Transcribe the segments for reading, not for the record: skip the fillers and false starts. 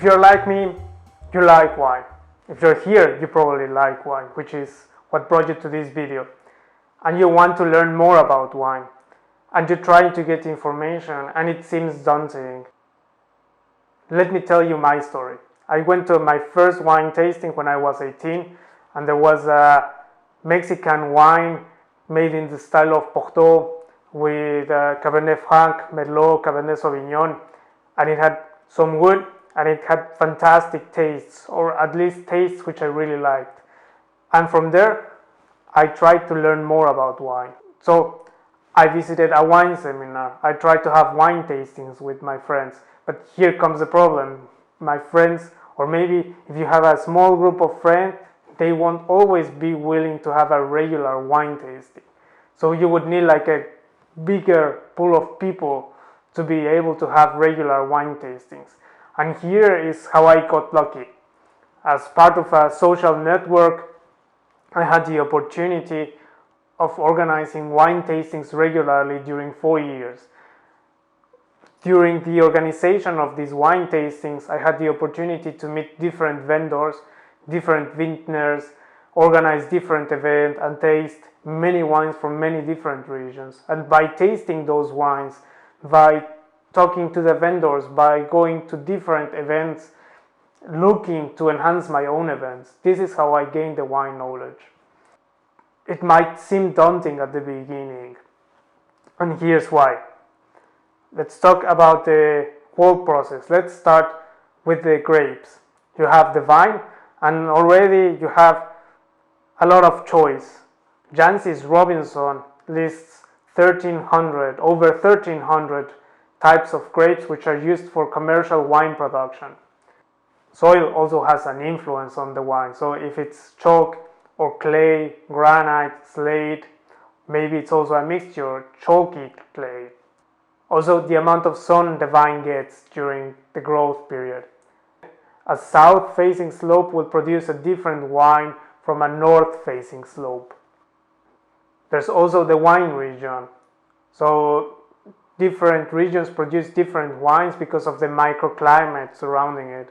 If you're like me, you like wine. If you're here, you probably like wine, which is what brought you to this video. And you want to learn more about wine. And you're trying to get information and it seems daunting. Let me tell you my story. I went to my first wine tasting when I was 18, and there was a Mexican wine made in the style of Porto with Cabernet Franc, Merlot, Cabernet Sauvignon, and it had some wood and it had fantastic tastes, or at least tastes which I really liked. And from there, I tried to learn more about wine. So I visited a wine seminar. I tried to have wine tastings with my friends. But here comes the problem. My friends, or maybe if you have a small group of friends, they won't always be willing to have a regular wine tasting. So you would need like a bigger pool of people to be able to have regular wine tastings. And here is how I got lucky. As part of a social network, I had the opportunity of organizing wine tastings regularly during 4 years. During the organization of these wine tastings, I had the opportunity to meet different vendors, different vintners, organize different events, and taste many wines from many different regions. And by tasting those wines, by talking to the vendors, by going to different events, looking to enhance my own events, this is how I gained the wine knowledge. It might seem daunting at the beginning, and here's why. Let's talk about the whole process. Let's start with the grapes. You have the vine, and already you have a lot of choice. Jancis Robinson lists over 1300 types of grapes which are used for commercial wine production. Soil also has an influence on the wine, so if it's chalk or clay, granite, slate, maybe it's also a mixture, chalky clay. Also, the amount of sun the vine gets during the growth period. A south-facing slope will produce a different wine from a north-facing slope. There's also the wine region. So different regions produce different wines because of the microclimate surrounding it.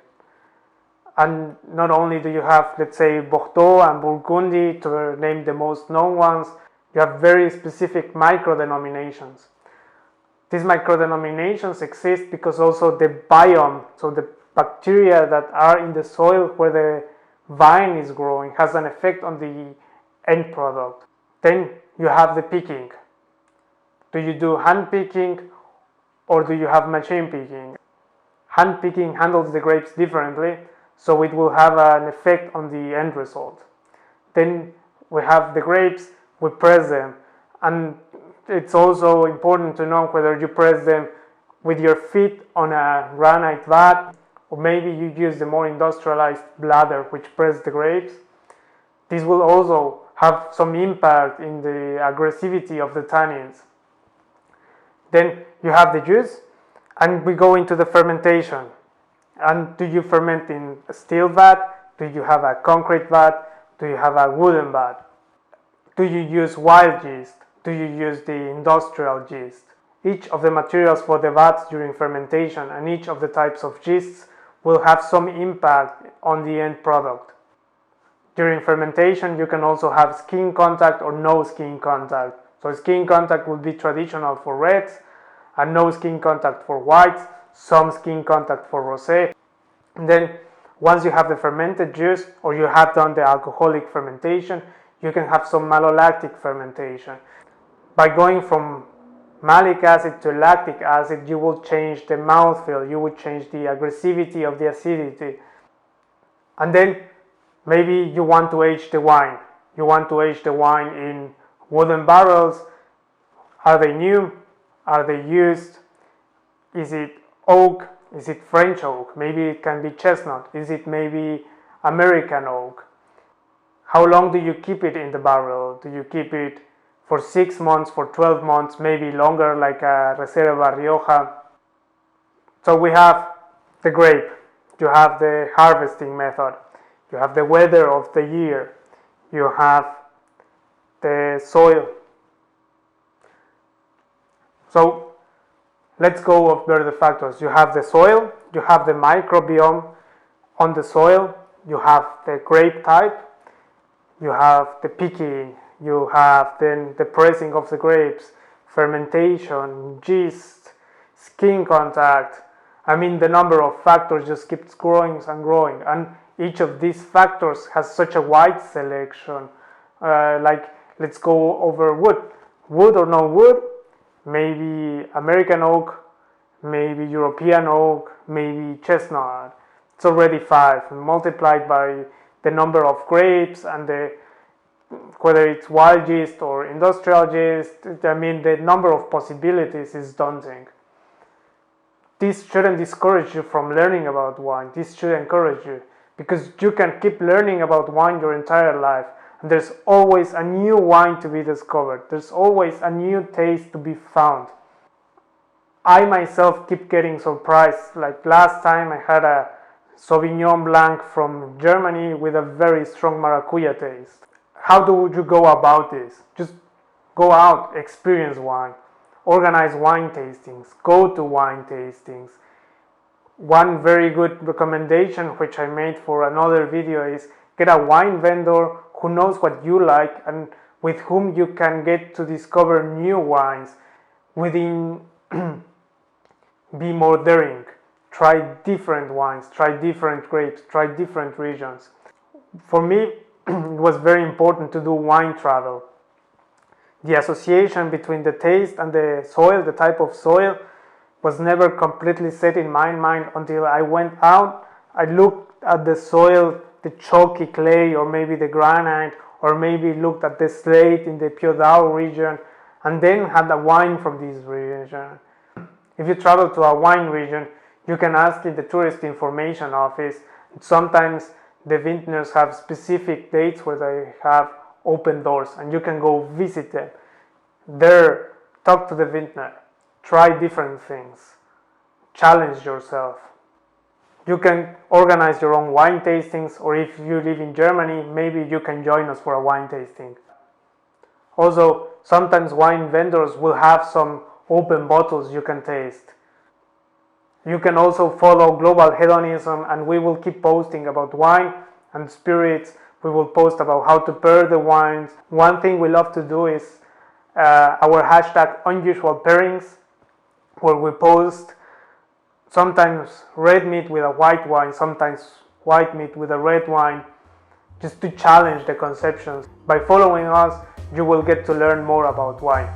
And not only do you have, let's say, Bordeaux and Burgundy, to name the most known ones, you have very specific microdenominations. These microdenominations exist because also the biome, so the bacteria that are in the soil where the vine is growing, has an effect on the end product. Then you have the picking. Do you do hand picking or do you have machine picking? Hand picking handles the grapes differently, so it will have an effect on the end result. Then we have the grapes, we press them, and it's also important to know whether you press them with your feet on a granite vat, or maybe you use the more industrialized bladder which press the grapes. This will also have some impact in the aggressivity of the tannins. Then you have the juice, and we go into the fermentation. And do you ferment in a steel vat? Do you have a concrete vat? Do you have a wooden vat? Do you use wild yeast? Do you use the industrial yeast? Each of the materials for the vats during fermentation and each of the types of yeasts will have some impact on the end product. During fermentation, you can also have skin contact or no skin contact. So skin contact will be traditional for reds, and no skin contact for whites, some skin contact for rosé. And then once you have the fermented juice, or you have done the alcoholic fermentation, you can have some malolactic fermentation. By going from malic acid to lactic acid, you will change the mouthfeel, you will change the aggressivity of the acidity. And then maybe you want to age the wine. You want to age the wine in wooden barrels. Are they new? Are they used? Is it oak? Is it French oak? Maybe it can be chestnut. Is it maybe American oak? How long do you keep it in the barrel? Do you keep it for 6 months, for 12 months, maybe longer, like a Reserva Rioja? So we have the grape, you have the harvesting method, you have the weather of the year, you have the soil. So let's go over the factors. You have the soil, you have the microbiome, On the soil, you have the grape type, you have the picking, you have then the pressing of the grapes, fermentation, yeast, skin contact. I mean, the number of factors just keeps growing and growing, and each of these factors has such a wide selection. Like, let's go over wood. Wood or no wood, maybe American oak, maybe European oak, maybe chestnut. It's already 5, multiplied by the number of grapes and whether it's wild yeast or industrial yeast. I mean, the number of possibilities is daunting. This shouldn't discourage you from learning about wine. This should encourage you, because you can keep learning about wine your entire life. And there's always a new wine to be discovered. There's always a new taste to be found. I myself keep getting surprised. Like last time I had a Sauvignon Blanc from Germany with a very strong maracuya taste. How do you go about this? Just go out, experience wine, organize wine tastings, go to wine tastings. One very good recommendation which I made for another video is get a wine vendor who knows what you like and with whom you can get to discover new wines within be more daring. Try different wines, try different grapes, try different regions. For me, it was very important to do wine travel. The association between the taste and the soil, the type of soil, was never completely set in my mind until I went out. I looked at the soil, the chalky clay, or maybe the granite, or maybe looked at the slate in the Piodao region, and then had a wine from this region. If you travel to a wine region, you can ask in the tourist information office. Sometimes the vintners have specific dates where they have open doors and you can go visit them. There, talk to the vintner, try different things, challenge yourself. You can organize your own wine tastings, or if you live in Germany, maybe you can join us for a wine tasting. Also, sometimes wine vendors will have some open bottles you can taste. You can also follow Global Hedonism, and we will keep posting about wine and spirits. We will post about how to pair the wines. One thing we love to do is our hashtag unusual pairings, where we post sometimes red meat with a white wine, sometimes white meat with a red wine, just to challenge the conceptions. By following us, you will get to learn more about wine.